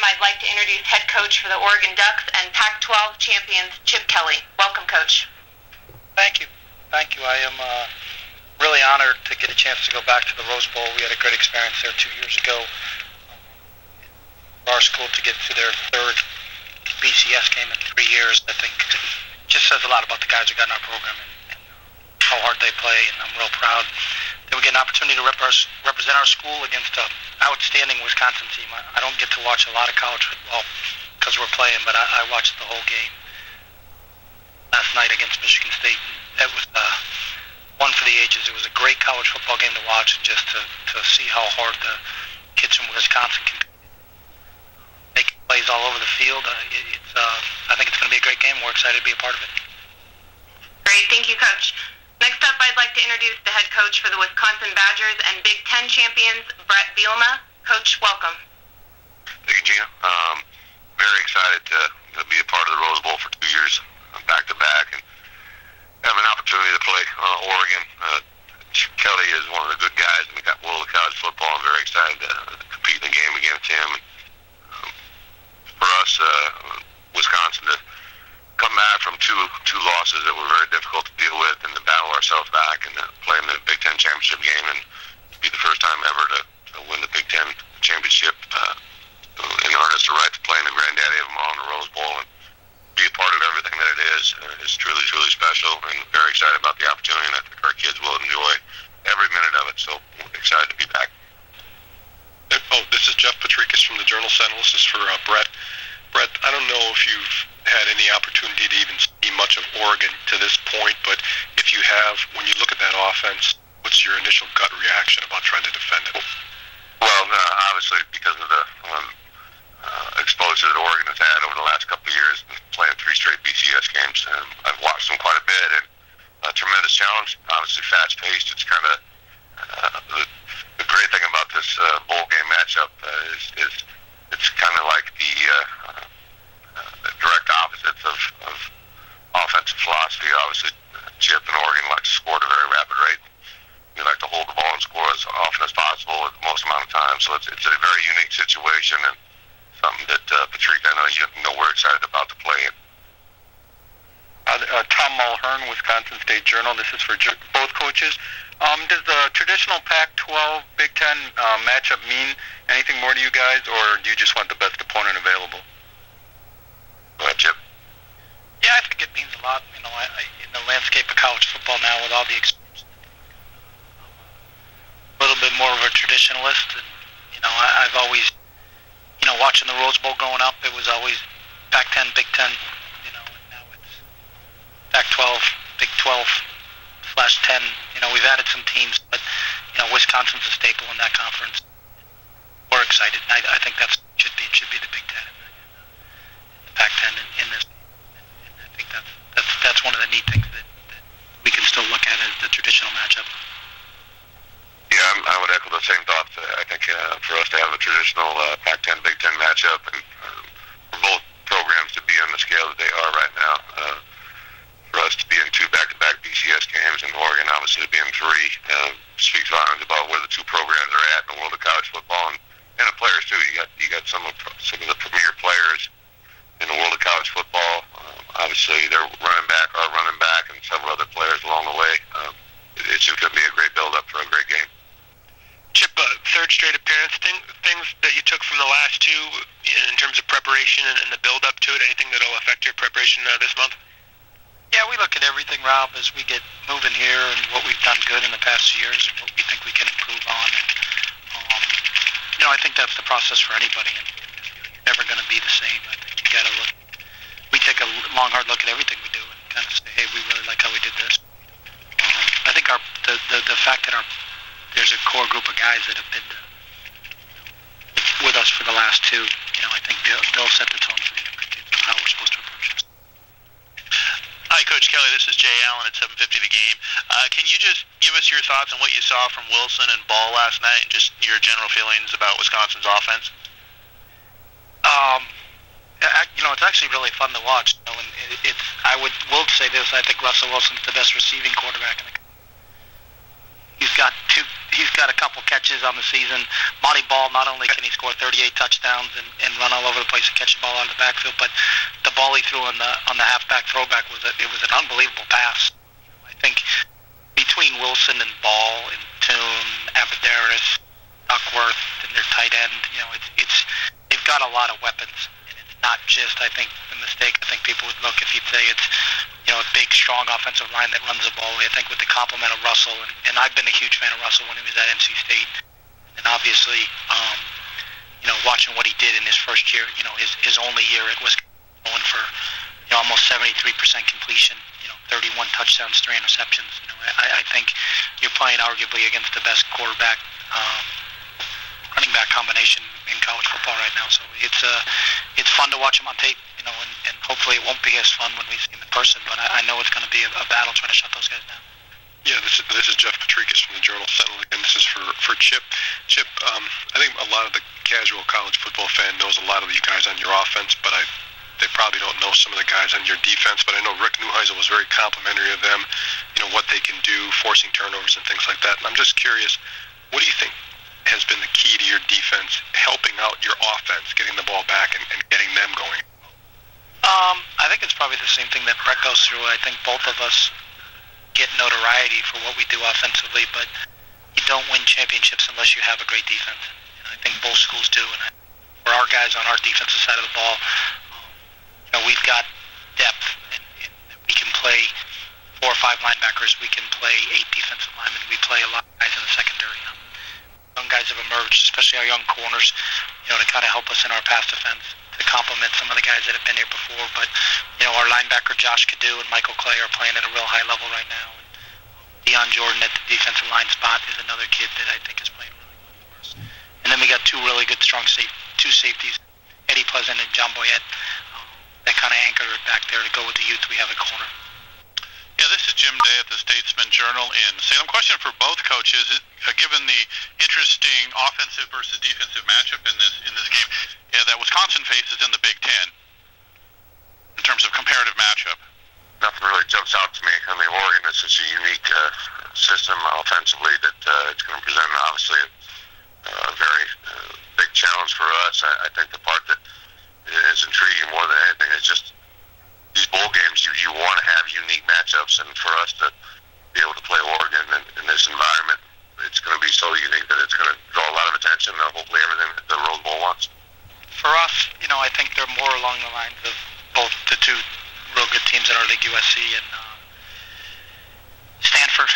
I'd like to introduce head coach for the Oregon Ducks and Pac-12 champions, Chip Kelly. Welcome, Coach. Thank you. I am really honored to get a chance to go back to the Rose Bowl. We had a great experience there 2 years ago. For our school to get to their third BCS game in 3 years, I think just says a lot about the guys who got in our program and how hard they play, and I'm real proud that we get an opportunity to represent our school against an outstanding Wisconsin team. I don't get to watch a lot of college football because we're playing, but I watched the whole game last night against Michigan State. That was one for the ages. It was a great college football game to watch, and just to see how hard the kids from Wisconsin can make plays all over the field. I think it's going to be a great game. We're excited to be a part of it. Great. Thank you, Coach. Next up, I'd like to introduce the head coach for the Wisconsin Badgers and Big Ten champions, Bret Bielema. Coach, welcome. Thank you, Gina. Very excited to be a part of the Rose Bowl for 2 years back-to-back and have an opportunity to play Oregon. Chip Kelly is one of the good guys in the world of college football. I'm very excited to compete in the game against him. For us, Wisconsin, to come back from two losses that were very difficult to deal with and to battle ourselves back and to play in the Big Ten championship game and to be the first time ever to win the Big Ten championship and earn us the right to play in the granddaddy of them all in the Rose Bowl and be a part of everything that it is truly, truly special, and very excited about the opportunity, and I think our kids will enjoy every minute of it, so excited to be back. This is Jeff Patricus from the Journal-Sentinel. This is for Bret. Bret, I don't know if you've had any opportunity to even see much of Oregon to this point, but if you have, when you look at that offense, what's your initial gut reaction about trying to defend it? Well, obviously, because of the exposure that Oregon has had over the last couple of years, playing 3 straight BCS games, I've watched them quite a bit, and a tremendous challenge, obviously fast-paced. It's kind of the great thing about this bowl game matchup is it's kind of like the direct opposites of offensive philosophy. Obviously, Chip and Oregon like to score at a very rapid rate. We like to hold the ball and score as often as possible at the most amount of time. So it's a very unique situation and something that Patrick, I know we're excited about to play in. Tom Mulhern, Wisconsin State Journal. This is for both coaches. Does the traditional Pac-12 Big Ten matchup mean anything more to you guys, or do you just want the best opponent available? Go ahead, Chip. Yeah, I think it means a lot. In the landscape of college football now, with all the experience, a little bit more of a traditionalist. And I've always, watching the Rose Bowl growing up, it was always Pac-10, Big Ten. And now it's Pac-12, Big 12/10. We've added some teams, but Wisconsin's a staple in that conference. We're excited. I think that should be the Big Ten and the Pac-10 in this. And I think that's one of the neat things that we can still look at as the traditional matchup. Yeah, I would echo the same thoughts. I think for us to have a traditional Pac-10, Big Ten matchup, and for both programs to be on the scale that they are right now, for us to be in 2 back-to-back BCS games, and Oregon obviously to be in 3, speaks volumes about where the 2 programs are at in the world of college football, and the players too. You got some of the premier players in the world of college football. Obviously, their running back, and several other players along the way. It's just going to be a great build-up for a great game. Chip, third straight appearance, things that you took from the last 2 in terms of preparation and the build-up to it, anything that will affect your preparation this month? Yeah, we look at everything, Rob, as we get moving here and what we've done good in the past years and what we think we can improve on. And, I think that's the process for anybody. And you're never going to be the same. I think you got to look. We take a long, hard look at everything we do and kind of say, hey, we really like how we did this. I think the fact that there's a core group of guys that have been with us for the last 2, I think they'll set the tone for the how we're supposed to approach this. Hi, Coach Kelly. This is Jay Allen at 750 The Game. Can you just give us your thoughts on what you saw from Wilson and Ball last night and just your general feelings about Wisconsin's offense? It's actually really fun to watch. And will say this, I think Russell Wilson's the best receiving quarterback in the country. He's got a couple catches on the season. Monty Ball, not only can he score 38 touchdowns and run all over the place and catch the ball out of the backfield, but the ball he threw on the halfback throwback was an unbelievable pass. I think between Wilson and Ball and Toon, Abadaris, Duckworth, and their tight end, they've got a lot of weapons. And it's not just, I think, the mistake. I think people would look if you'd say it's a big, strong offensive line that runs the ball. I think with the complement of Russell, and I've been a huge fan of Russell when he was at NC State, and obviously, watching what he did in his first year, his only year at Wisconsin, going for almost 73% completion, 31 touchdowns, 3 interceptions. I think you're playing arguably against the best quarterback, running back combination in college football right now. So it's fun to watch him on tape, and hopefully it won't be as fun when we see him in person. But I know it's going to be a battle trying to shut those guys down. Yeah, this is Jeff Patricus from the Journal-Sentinel again. This is for Chip. Chip, I think a lot of the casual college football fan knows a lot of you guys on your offense, but they probably don't know some of the guys on your defense. But I know Rick Neuheisel was very complimentary of them, what they can do, forcing turnovers and things like that. And I'm just curious, what do you think has been the key to your defense helping out your offense, getting the ball back and getting them going? I think it's probably the same thing that Brett goes through. I think both of us get notoriety for what we do offensively, but you don't win championships unless you have a great defense. And I think both schools do. And for our guys on our defensive side of the ball, we've got depth, and we can play 4 or 5 linebackers. We can play 8 defensive linemen. We play a lot of guys in the secondary. Young guys have emerged, especially our young corners, to kind of help us in our pass defense, to complement some of the guys that have been here before. But, our linebacker Josh Cadu and Michael Clay are playing at a real high level right now. Deion Jordan at the defensive line spot is another kid that I think is playing really well for us. And then we got 2 really good, strong two safeties, Eddie Pleasant and John Boyette, that kind of anchor it back there to go with the youth we have at corner. Yeah, this is Jim Day at the Statesman Journal in Salem. Question for both coaches: given the interesting offensive versus defensive matchup in this game that Wisconsin faces in the Big Ten, in terms of comparative matchup, nothing really jumps out to me. I mean, Oregon is such a unique system offensively that it's going to present obviously a very big challenge for us. I think the part that is intriguing more than anything is just these bowl games. You want to have unique matchups, and for us to be able to play Oregon in this environment, it's going to be so unique that it's going to draw a lot of attention. Hopefully, everything that the Rose Bowl wants. For us, I think they're more along the lines of both the 2 real good teams in our league, USC and Stanford.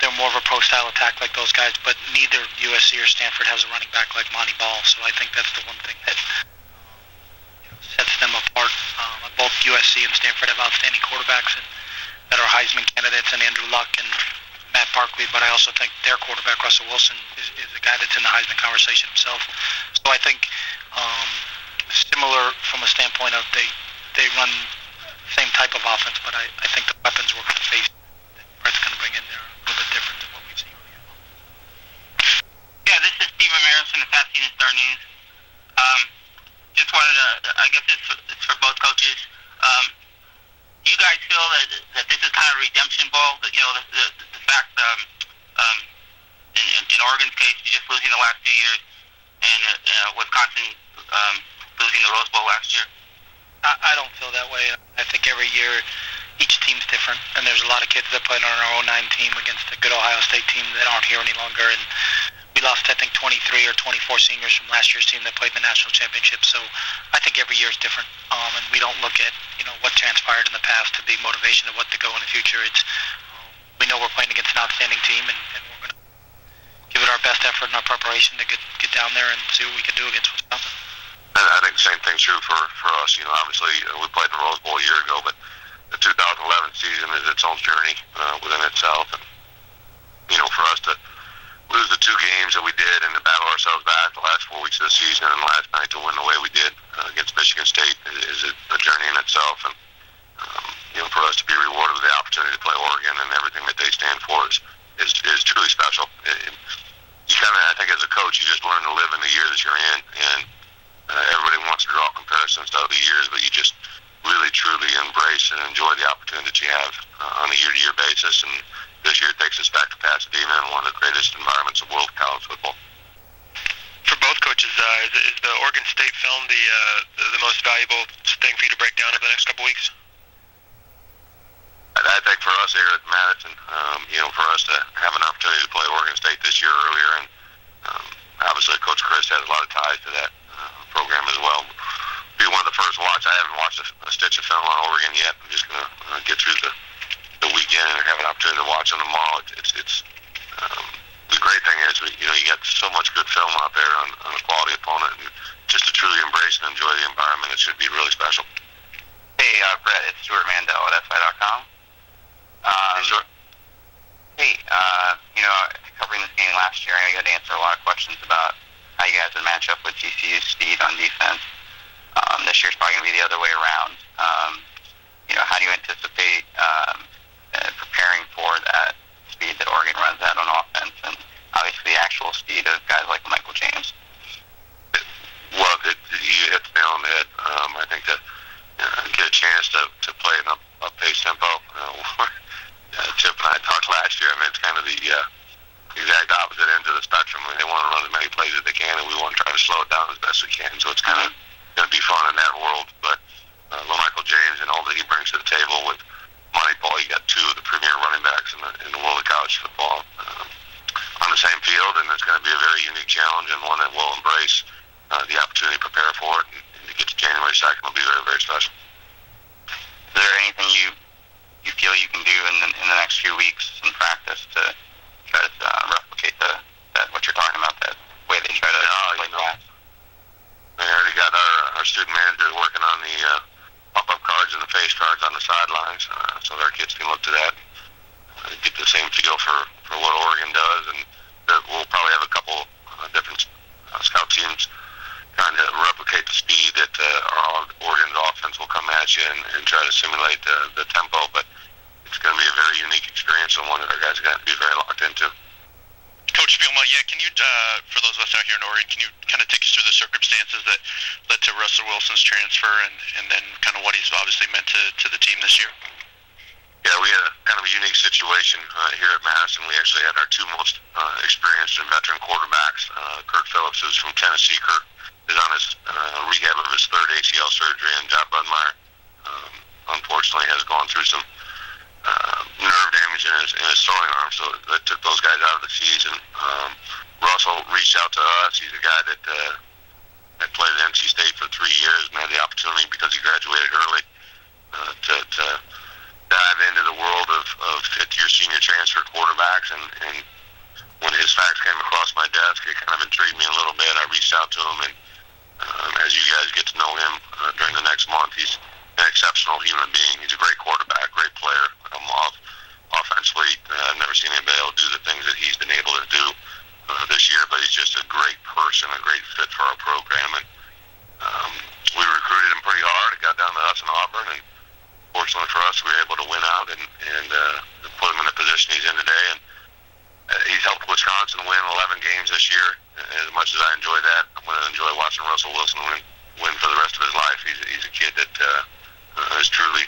They're more of a pro-style attack like those guys, but neither USC or Stanford has a running back like Monty Ball, so I think that's the one thing that sets them apart. Both USC and Stanford have outstanding quarterbacks that are Heisman candidates, and Andrew Luck and Matt Barkley, but I also think their quarterback, Russell Wilson, is a guy that's in the Heisman conversation himself. So I think similar from a standpoint of they run the same type of offense, but I think the weapons we're going to face that Brett's going to bring in there are a little bit different than what we've seen. Yeah, this is Steve Ramirez from the Pasadena Star News. Just wanted to, I guess it's for both coaches. Do you guys feel that this is kind of a redemption ball? That, the fact in Oregon's case, just losing the last 2 years, and Wisconsin losing the Rose Bowl last year. I don't feel that way. I think every year each team's different, and there's a lot of kids that played on our 09 team against a good Ohio State team that aren't here any longer, and we lost, I think, 23 or 24 seniors from last year's team that played in the national championship. So I think every year is different, and we don't look at what transpired in the past to be motivation of what to go in the future. It's we know we're playing against an outstanding team, and we're going to give it our best effort and our preparation to get down there and see what we can do against Wisconsin. I think the same thing's true for us. Obviously we played the Rose Bowl a year ago, but the 2011 season is its own journey within itself, and for us to lose the 2 games that we did and to battle ourselves back the last 4 weeks of the season and last night to win the way we did against Michigan State is a journey in itself. And for us to be rewarded with the opportunity to play Oregon and everything that they stand for is truly special. You kind of, I think, as a coach, you just learn to live in the year that you're in, and everybody wants to draw comparisons to other years, but you just really truly embrace and enjoy the opportunity that you have on a year-to-year basis, and this year it takes us back to Pasadena and one of the greatest environments of world college football. For both coaches, is the Oregon State film the most valuable thing for you to break down over the next couple weeks? I think for us here at Madison, for us to have an opportunity to play Oregon State this year earlier, and obviously Coach Chris has a lot of ties to that program as well. Be one of the first to watch. I haven't watched a stitch of film on Oregon yet. I'm just going to get through the weekend and have an opportunity to watch them tomorrow. The great thing is, you got so much good film out there on a quality opponent, and just to truly embrace and enjoy the environment, it should be really special. Hey, Brett, it's Stuart Mandel at SI.com. Sure. Hey, covering this game last year, I got to answer a lot of questions about how you guys would match up with GCU's speed on defense. This year's probably going to be the other way around. How do you anticipate preparing for that speed that Oregon runs at on offense, and obviously the actual speed of guys like Michael James? Well, you hit the nail on the head. I think that get a chance to play an up-paced tempo. Chip and I talked last year. I mean, it's kind of the exact opposite end of the spectrum. I mean, they want to run as many plays as they can, and we want to try to slow it down as best we can. So it's kind of going to be fun in that world. But Michael James and all that he brings to the table with Monty Ball, you got two of the premier running backs in the world of college football on the same field, and it's going to be a very unique challenge and one that we'll embrace the opportunity to prepare for it. And to get to January 2nd will be very, very special. Is there anything you feel you can do in the next few weeks in practice to try to replicate that what you're talking about, that way they try to play pass? We already got our student managers working on the pop-up cards and the face cards on the sidelines, so our kids can look to that, get the same feel for what Oregon does, and we'll probably have a couple different scout teams trying to replicate the speed that Oregon's offense will come at you and try to simulate the tempo, but it's going to be a very unique experience and one that our guys are going to be very locked into. Coach Bielema, can you, for those of us out here in Oregon, can you kind of take us through the circumstances that led to Russell Wilson's transfer and then kind of what he's obviously meant to the team this year? Yeah, we had a kind of a unique situation here at Madison. We actually had our two most experienced and veteran quarterbacks. Kurt Phillips, who's from Tennessee. Kurt is on his rehab of his third ACL surgery, and John Budmeyer, unfortunately, has gone through some nerve damage in his throwing arm, so that took those guys out of the season. Russell reached out to us. He's a guy that played at NC State for 3 years and had the opportunity, because he graduated early, to dive into the world of fifth-year senior transfer quarterbacks, and when his facts came across my desk, it kind of intrigued me a little bit. I reached out to him, and as you guys get to know him during the next month, he's an exceptional human being. He's a great quarterback, great player. Offensively, I've never seen anybody able to do the things that he's been able to do this year, but he's just a great person, a great fit for our program, and we recruited him pretty hard. It got down to us in Auburn, and fortunately for us, we were able to win out and put him in the position he's in today, and he's helped Wisconsin win 11 games this year. As much as I enjoy that, I'm going to enjoy watching Russell Wilson win for the rest of his life. He's a kid that is truly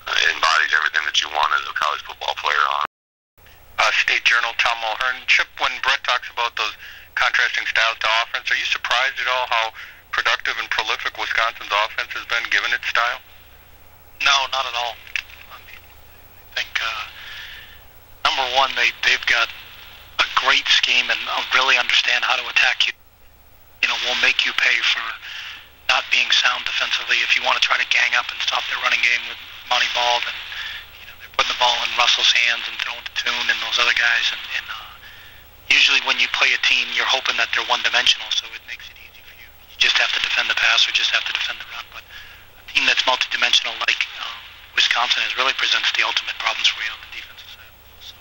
embodies everything that you want as a college football player on. State Journal, Tom Mulhern. Chip, when Brett talks about those contrasting styles to offense, are you surprised at all how productive and prolific Wisconsin's offense has been given its style? No, not at all. I mean, I think number one, they've got a great scheme and really understand how to attack you. Will make you pay for not being sound defensively. If you want to try to gang up and stop their running game with Monty Ball, then they're putting the ball in Russell's hands and throwing to Toon and those other guys. And usually when you play a team, you're hoping that they're one-dimensional, so it makes it easy for you. You just have to defend the pass or just have to defend the run. But a team that's multi-dimensional like Wisconsin really presents the ultimate problems for you on the defensive side. So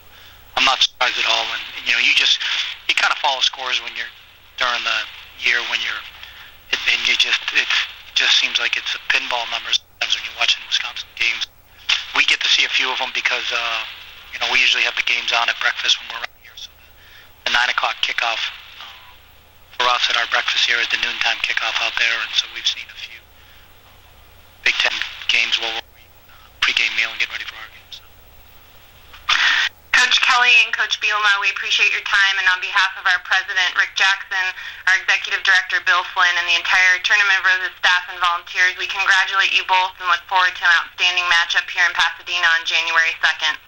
I'm not surprised at all. And you kind of follow scores when you're during the year when it just seems like it's a pinball numbers sometimes when you're watching Wisconsin games. We get to see a few of them because we usually have the games on at breakfast when we're around here. So the 9 o'clock kickoff for us at our breakfast here is the noontime kickoff out there, and so we've seen a few Big Ten games while we're pregame meal and getting ready for our games. So. Coach Kelly and Coach Bielema, we appreciate your time, and on behalf of our president, Rick Jackson, our executive director, Bill Flynn, and the entire Tournament of Roses staff and volunteers, we congratulate you both and look forward to an outstanding matchup here in Pasadena on January 2nd.